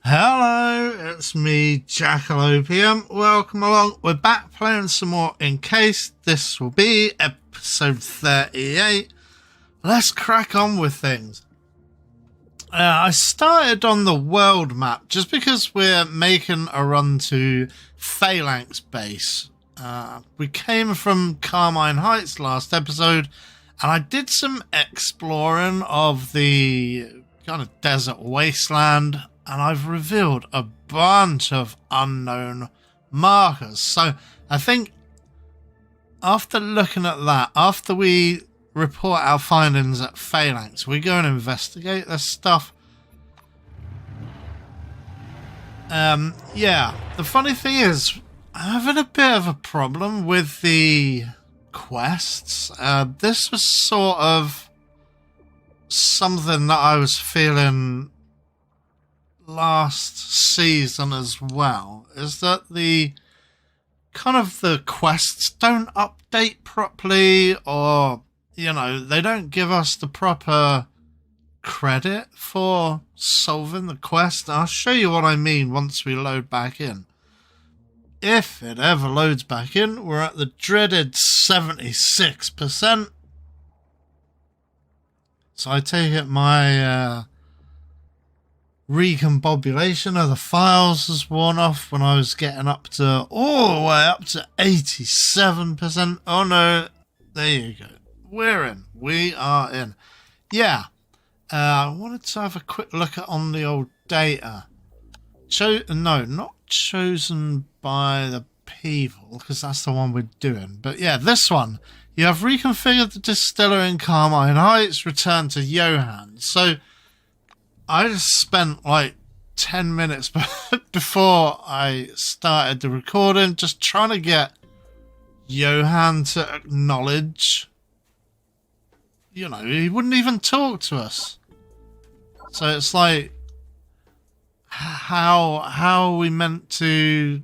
Hello, it's me, Jack-a-Lopium. Welcome along. We're back playing some more Encased. This will be episode 38. Let's crack on with things. I started on the world map just because we're making a run to Phalanx base. We came from Carmine Heights last episode, and I did some exploring of the kind of desert wasteland, and I've revealed a bunch of unknown markers. So I think after looking at that, after we report our findings at Phalanx, we go and investigate this stuff. Yeah, the funny thing is, I'm having a bit of a problem with the quests. This was sort of something that I was feeling last season as well, is that the quests don't update properly, or they don't give us the proper credit for solving the quest. I'll show you what I mean once we load back in. If it ever loads back in, we're at the dreaded 76%. So I take it my recombobulation of the files has worn off when I was getting up to all the way up to 87%. Oh no, there you go. We're in. We are in. Yeah. I wanted to have a quick look at on the old data. No, not chosen by the people, because that's the one we're doing. But yeah, this one. You have reconfigured the distiller in Carmine Heights, returned to Johan. So I just spent like 10 minutes before I started the recording just trying to get Johan to acknowledge. He wouldn't even talk to us. So it's like, how are we meant to,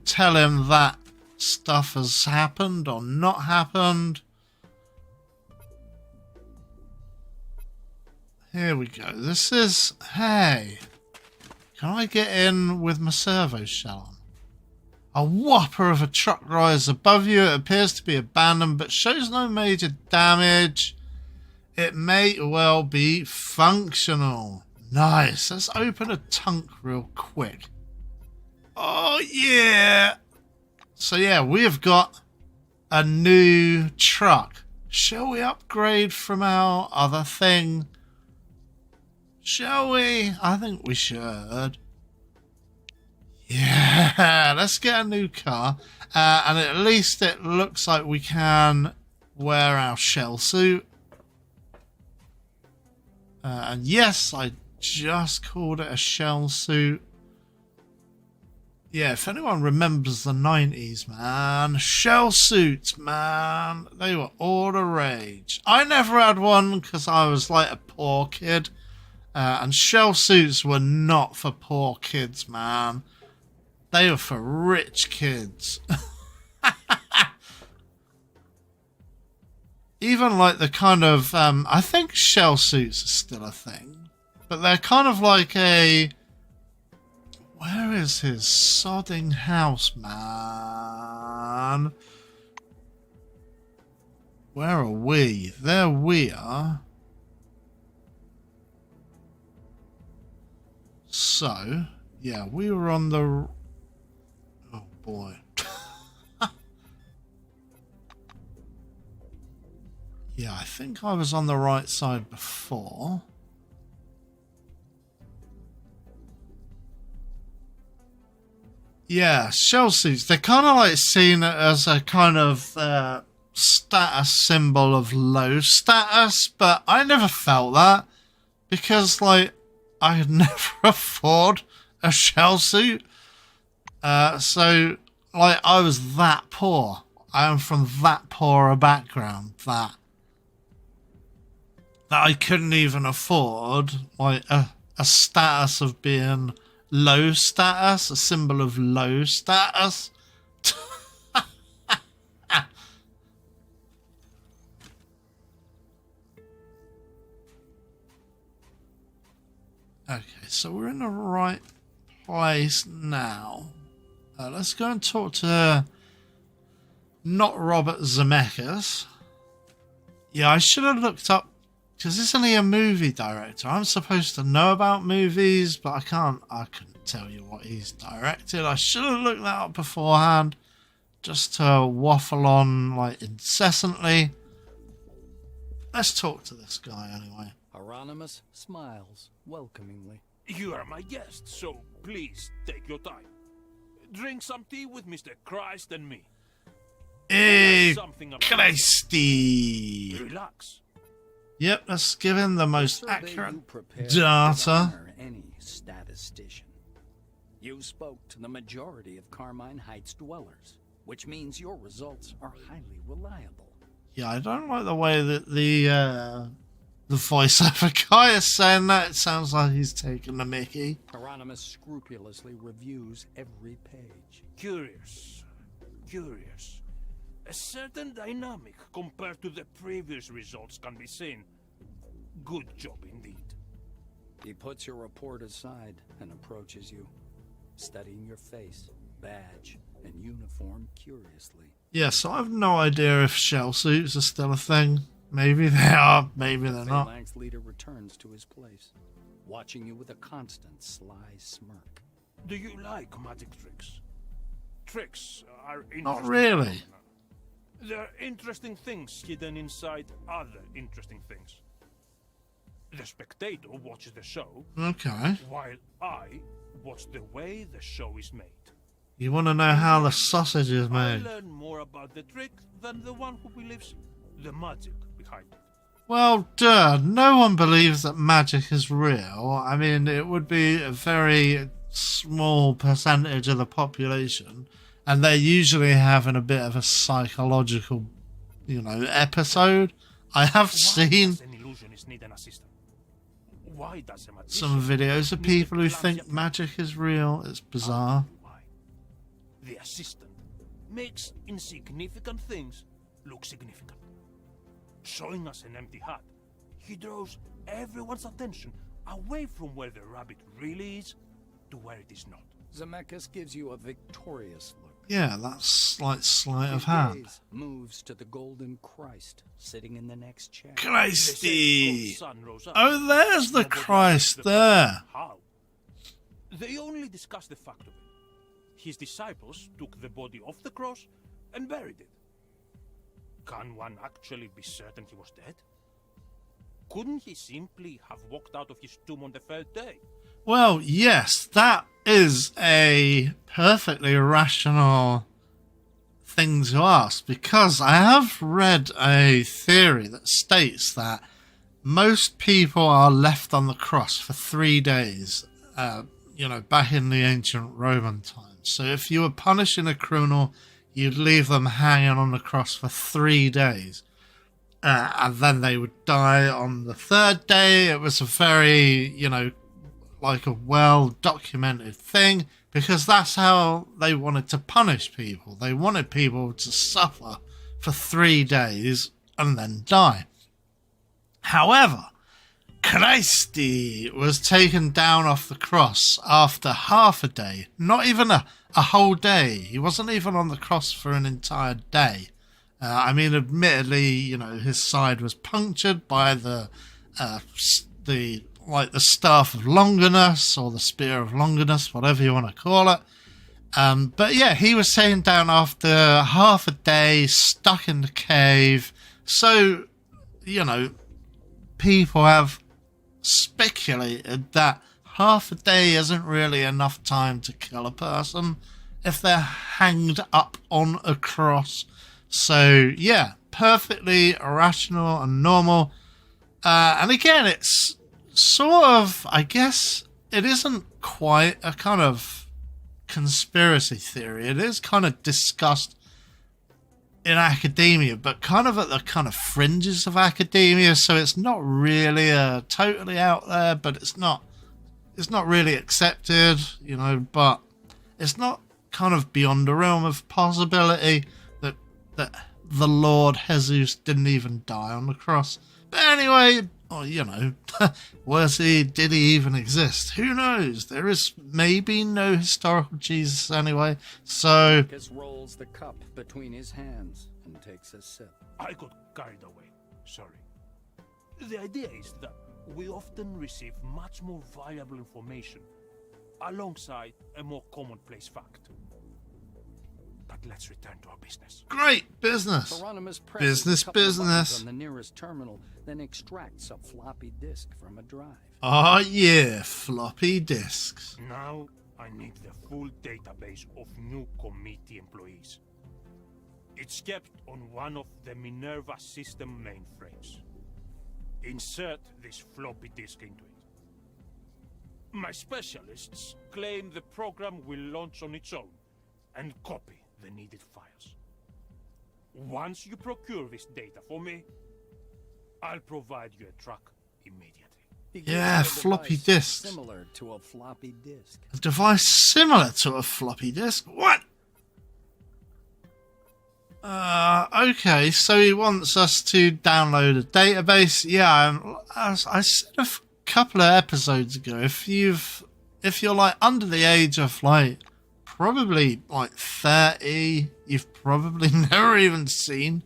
tell him that stuff has happened or not happened? Here we go. This is, hey, can I get in with my servo shell on? A whopper of a truck rides above you. It appears to be abandoned, but shows no major damage. It may well be functional. Nice. Let's open a tunk real quick. Oh, yeah. So, yeah, we have got a new truck. Shall we upgrade from our other thing? Shall we? I think we should. Yeah, let's get a new car. And at least it looks like we can wear our shell suit. And yes, I just called it a shell suit. Yeah, if anyone remembers the 90s, man, shell suits, man, they were all the rage. I never had one because I was like a poor kid. And shell suits were not for poor kids, man. They were for rich kids. Even like the kind of, I think shell suits are still a thing. But they're kind of like a, where is his sodding house, man? Where are we? There we are. So, yeah, we were on the... Oh, boy. Yeah, I think I was on the right side before. Yeah, shell suits. They're kind of like seen as a kind of status symbol of low status, but I never felt that because, like, I could never afford a shell suit. So, like, I was that poor. I am from that poor a background that I couldn't even afford, like, a status of being low status, a symbol of low status. Okay, so we're in the right place now. Let's go and talk to not Robert Zemeckis. Yeah, I should have looked up, because isn't he a movie director? I'm supposed to know about movies, but I couldn't tell you what he's directed. I should have looked that up beforehand, just to waffle on like incessantly. Let's talk to this guy anyway. Hieronymus smiles welcomingly. You are my guest, so please take your time. Drink some tea with Mr. Christ and me. Hey, Something about Christy. Relax. Yep, let's give him the most Sir, they accurate do prepare data. to honor any statistician. You spoke to the majority of Carmine Heights dwellers, which means your results are highly reliable. Yeah, I don't like the way that the voiceover guy is saying that. It sounds like he's taking the mickey. Hieronymus scrupulously reviews every page. Curious. A certain dynamic compared to the previous results can be seen. Good job indeed. He puts your report aside and approaches you, studying your face, badge, and uniform curiously. Yeah, so I have no idea if shell suits are still a thing. Maybe they are, maybe they're not. Phalanx leader returns to his place, watching you with a constant sly smirk. Do you like magic tricks? Tricks are interesting. Not really. There are interesting things hidden inside other interesting things. The spectator watches the show, Okay. while I watch the way the show is made. You want to know how the sausage is I made? learn more about the trick than the one who believes the magic behind it. Well, duh. No one believes that magic is real. I mean, it would be a very small percentage of the population, and they're usually having a bit of a psychological, episode. I have seen Why does an illusionist need an assistant? Why does a magician some videos of need people a who clumsy think magic is real. It's bizarre. Why? The assistant makes insignificant things look significant. Showing us an empty hat, he draws everyone's attention away from where the rabbit really is to where it is not. Zemeckis gives you a victorious look. Yeah, that's like sleight of His hand. gaze moves to the golden Christ sitting in the next chair. They say, Christy! "Oh, sun rose up." Oh, there's the Nobody Christ asks the there. question, how? They only discuss the fact of it. His disciples took the body off the cross and buried it. Can one actually be certain he was dead? Couldn't he simply have walked out of his tomb on the third day? Well, yes, that is a perfectly rational thing to ask, because I have read a theory that states that most people are left on the cross for 3 days, back in the ancient Roman times. So if you were punishing a criminal, you'd leave them hanging on the cross for 3 days. And then they would die on the third day. It was a very, like a well-documented thing, because that's how they wanted to punish people. They wanted people to suffer for 3 days and then die. However, Christy was taken down off the cross after half a day, not even a whole day. He wasn't even on the cross for an entire day. Admittedly, his side was punctured by the staff of Longinus, or the spear of Longinus, whatever you want to call it. But yeah, he was taken down after half a day, stuck in the cave. So, people have speculated that half a day isn't really enough time to kill a person if they're hanged up on a cross. So yeah, perfectly rational and normal. And again, it's sort of, I guess, it isn't quite a kind of conspiracy theory. It is kind of discussed in academia, but kind of at the kind of fringes of academia. So it's not really totally out there, but it's not really accepted, but it's not kind of beyond the realm of possibility that the Lord Jesus didn't even die on the cross. But anyway, Or, you know, was he? Did he even exist? Who knows? There is maybe no historical Jesus anyway. So Marcus rolls the cup between his hands and takes a sip. I got carried away. Sorry. The idea is that we often receive much more valuable information alongside a more commonplace fact. But let's return to our business. great business. Hieronymus presses a couple of buttons Business. on the nearest terminal, then extracts a floppy disk from a drive. Oh yeah, floppy disks. Now I need the full database of new committee employees. It's kept on one of the Minerva system mainframes. Insert this floppy disk into it. My specialists claim the program will launch on its own and copy the needed files. Once you procure this data for me, I'll provide you a truck immediately. He gives Yeah, you a floppy device disks. Similar to a floppy disk. A device similar to a floppy disk? What? Okay, so he wants us to download a database. Yeah, as I said a couple of episodes ago, if you're like under the age of like probably like 30, you've probably never even seen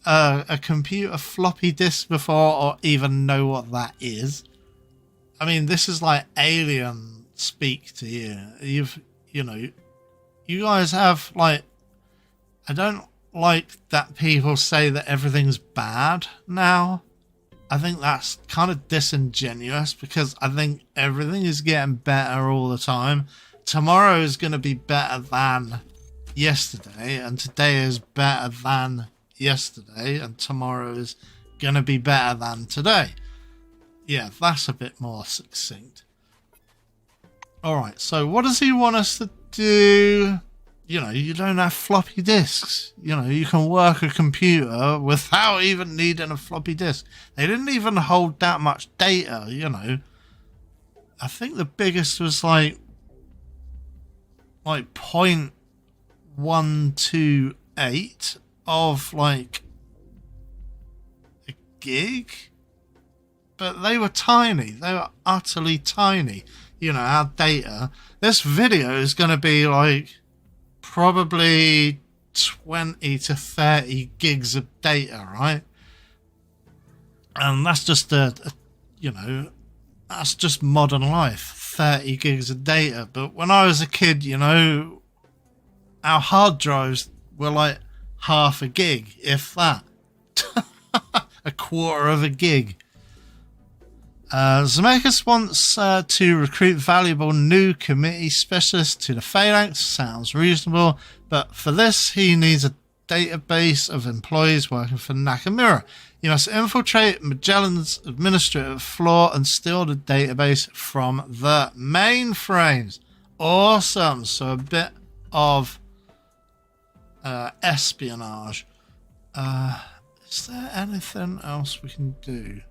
a computer floppy disk before, or even know what that is. I mean, this is like alien speak to you. You guys have like, I don't like that people say that everything's bad now. I think that's kind of disingenuous, because I think everything is getting better all the time. Tomorrow is going to be better than yesterday, and today is better than yesterday, and tomorrow is going to be better than today. Yeah, that's a bit more succinct. Alright, so what does he want us to do? You know, you don't have floppy disks. You know, you can work a computer without even needing a floppy disk. They didn't even hold that much data, you know. I think the biggest was like 0.128 of like a gig. But they were tiny. They were utterly tiny. You know, our data. This video is going to be like probably 20 to 30 gigs of data, right? And that's just that's just modern life, 30 gigs of data. But when I was a kid, you know, our hard drives were like half a gig, if that. A quarter of a gig. Zemeckis wants to recruit valuable new committee specialists to the Phalanx. Sounds reasonable, but for this he needs a database of employees working for Nakamura. You must infiltrate Magellan's administrative floor and steal the database from the mainframes. Awesome. So a bit of espionage. Is there anything else we can do?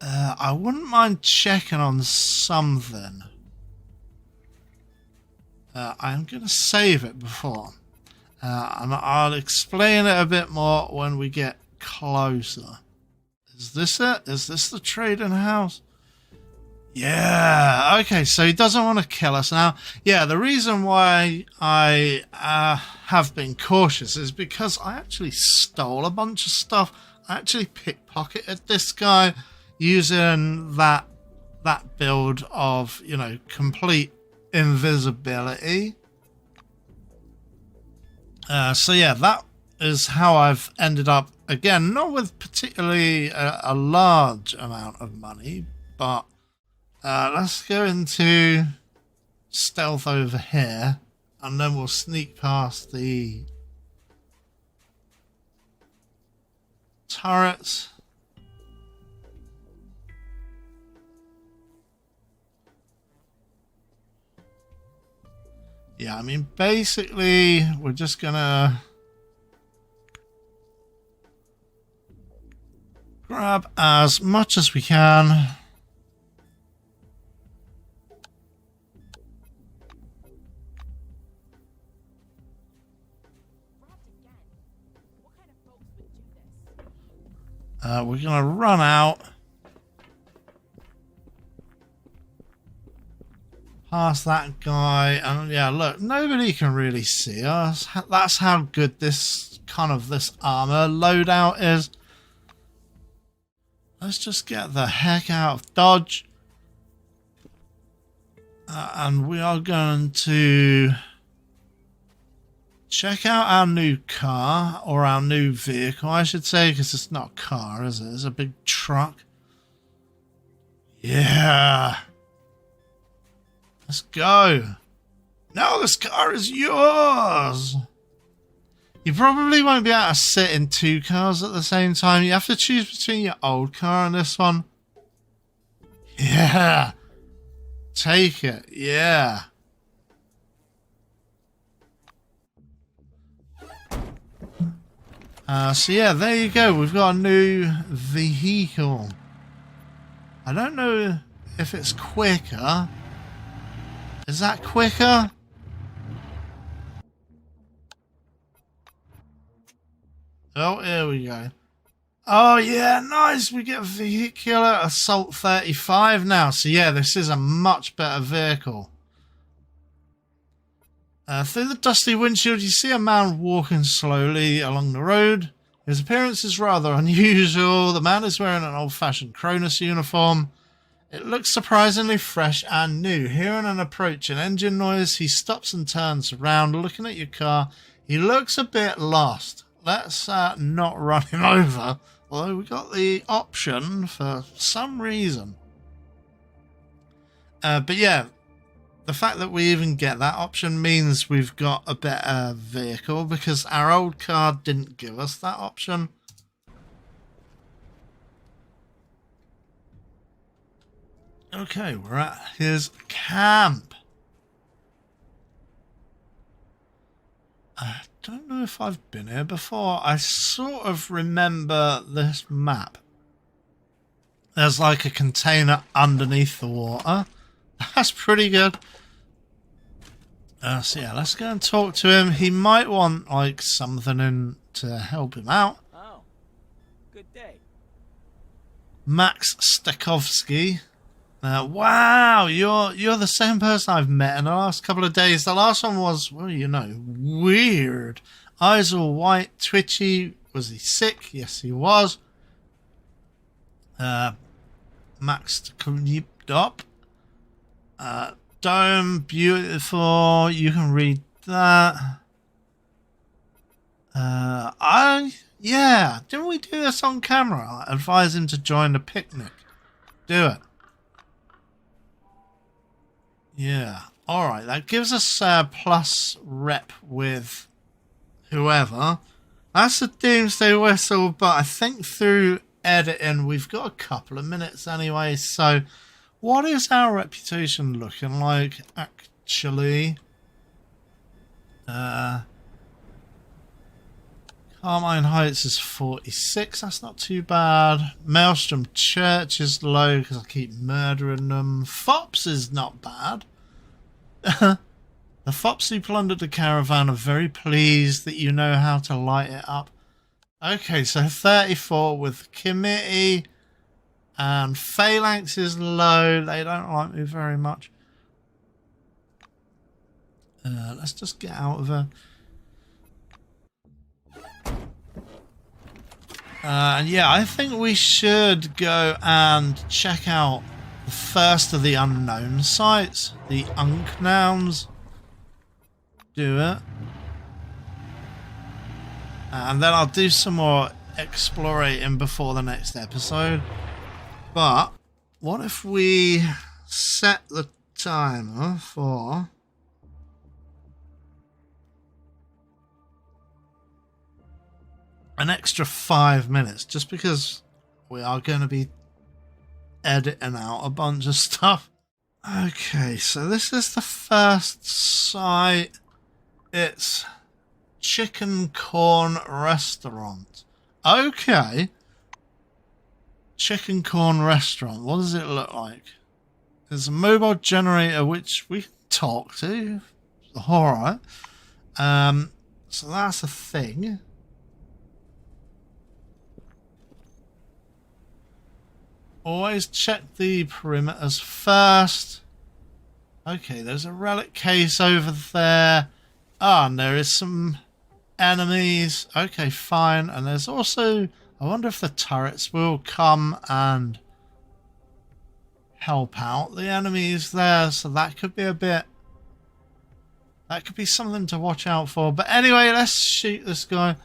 I wouldn't mind checking on something. I'm going to save it before. And I'll explain it a bit more when we get closer. Is this it? Is this the trading house? Yeah. Okay, so he doesn't want to kill us now. Yeah, the reason why I have been cautious is because I actually stole a bunch of stuff. I actually pickpocketed this guy using that build of, you know, complete invisibility. So yeah, that is how I've ended up, again, not with particularly a large amount of money, but let's go into stealth over here, and then we'll sneak past the turrets. Yeah, I mean, basically, we're just gonna grab as much as we can. We're gonna run out. Past that guy, and yeah, look, nobody can really see us. That's how good this armor loadout is. Let's just get the heck out of Dodge. And we are going to check out our new car, or our new vehicle, I should say, because it's not a car, is it? It's a big truck. Yeah. Let's go. Now this car is yours. You probably won't be able to sit in two cars at the same time. You have to choose between your old car and this one. Yeah. Take it. Yeah. So yeah, there you go. We've got a new vehicle. I don't know if it's quicker. Is that quicker? Oh, here we go. Oh yeah, nice. We get Vehicular Assault 35 now. So yeah, this is a much better vehicle. Through the dusty windshield, you see a man walking slowly along the road. His appearance is rather unusual. The man is wearing an old-fashioned Cronus uniform. It looks surprisingly fresh and new. Hearing an approaching engine noise, he stops and turns around, looking at your car. He looks a bit lost. Let's not run him over, although we got the option for some reason. But yeah, the fact that we even get that option means we've got a better vehicle, because our old car didn't give us that option. Okay, we're at his camp. I don't know if I've been here before. I sort of remember this map. There's like a container underneath the water. That's pretty good. So yeah, let's go and talk to him. He might want like something in to help him out. Oh, good day. Max Stakovsky. Wow, you're the same person I've met in the last couple of days. The last one was, well, you know, weird. Eyes all white, twitchy. Was he sick? Yes, he was. Max Stakovsky. Dome, beautiful. You can read that. Yeah. Didn't we do this on camera? Advise him to join the picnic. Do it. Yeah. Alright, that gives us plus rep with whoever. That's a doomsday whistle, but I think through editing we've got a couple of minutes anyway, so what is our reputation looking like actually? Carmine Heights is 46, that's not too bad. Maelstrom Church is low because I keep murdering them. Fops is not bad. The Fops who plundered the caravan are very pleased that you know how to light it up. Okay, so 34 with committee. And Phalanx is low. They don't like me very much. Let's just get out of her. Yeah, I think we should go and check out the first of the unknown sites, the Unknowns. Do it. And then I'll do some more exploring before the next episode. But what if we set the timer for an extra 5 minutes, just because we are going to be editing out a bunch of stuff. Okay, so this is the first site. It's Chicken Corn Restaurant. Okay. Chicken Corn Restaurant. What does it look like? There's a mobile generator which we can talk to. Alright. So that's a thing. always check the perimeters first. Okay, there's a relic case over there. Ah, and there is some enemies. Okay, fine. And there's also, I wonder if the turrets will come and help out the enemies there. So that could be a bit, that could be something to watch out for. But anyway, let's shoot this guy.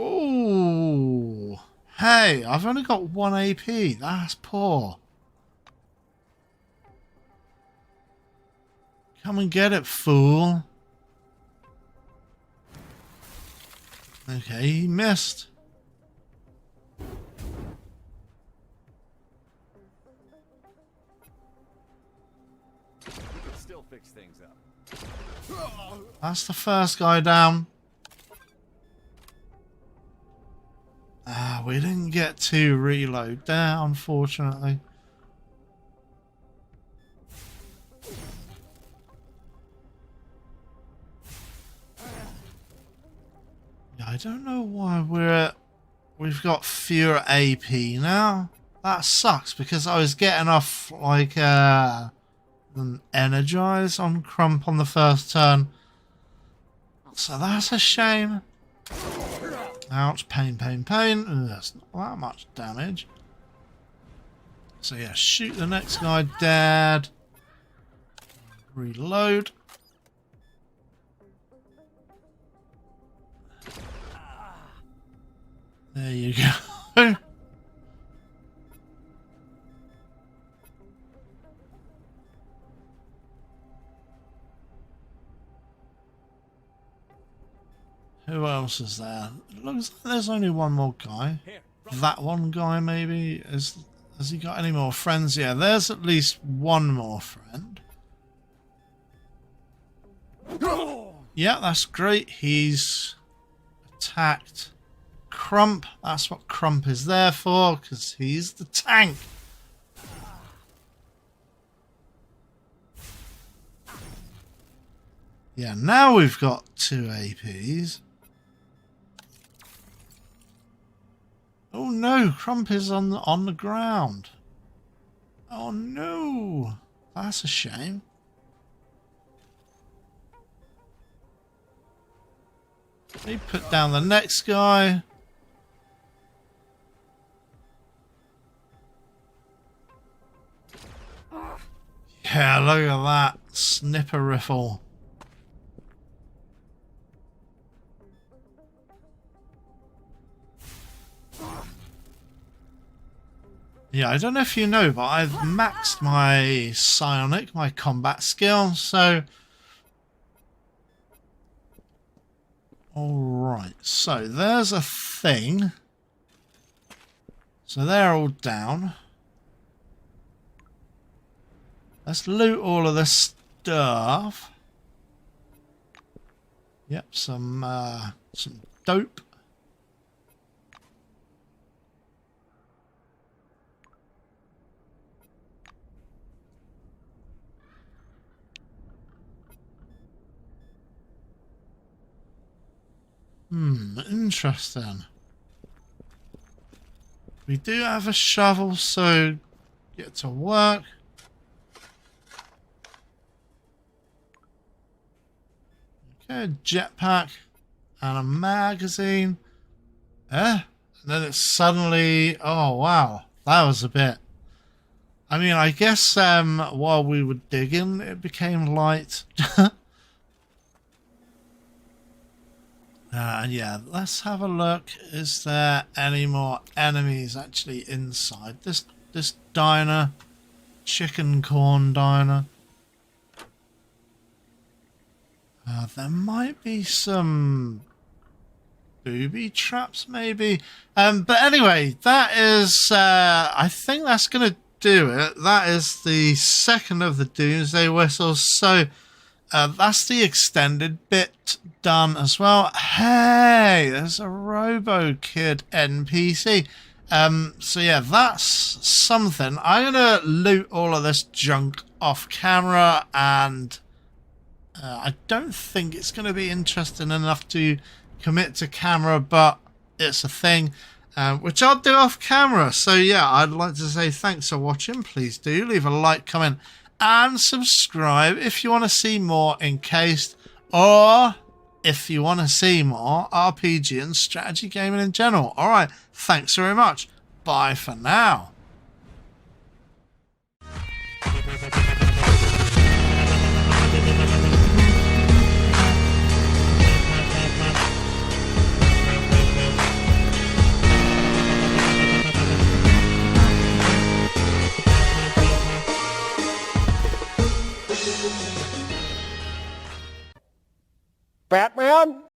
Ooh. Hey, I've only got 1 AP. That's poor. Come and get it, fool. Okay, he missed. We can still fix things up. That's the first guy down. Ah, we didn't get to reload there, unfortunately. Yeah, I don't know why we've got fewer AP now. That sucks because I was getting off like an energize on Crump on the first turn. So that's a shame. Ouch, pain, pain, pain. Ugh, that's not that much damage. So yeah, shoot the next guy dead. Reload. There you go. Who else is there? It looks like there's only one more guy. That one guy maybe? Has he got any more friends? Yeah, there's at least one more friend. Yeah, that's great. He's attacked Crump. That's what Crump is there for, because he's the tank. Yeah, now we've got 2 APs. Oh no, Crump is on the ground. Oh no, that's a shame. They put down the next guy. Yeah, look at that snipper riffle. Yeah, I don't know if you know, but I've maxed my psionic, my combat skill, so... Alright, so there's a thing. So they're all down. Let's loot all of this stuff. Yep, some dope. Interesting. We do have a shovel, so get to work. Okay, a jetpack and a magazine. And then it's suddenly, oh wow, that was a bit. I mean, I guess while we were digging, it became light. Yeah, let's have a look. Is there any more enemies actually inside this diner? Chicken corn diner. There might be some booby traps maybe. But anyway, that is, I think that's going to do it. That is the second of the Doomsday Whistles. So that's the extended bit done as well. Hey, there's a Robo-Kid NPC. So yeah, that's something. I'm going to loot all of this junk off camera, and I don't think it's going to be interesting enough to commit to camera, but it's a thing, which I'll do off camera. So yeah, I'd like to say thanks for watching. Please do leave a like, comment, and subscribe if you want to see more Encased, or if you want to see more RPG and strategy gaming in general. Alright, thanks very much. Bye for now. Batman?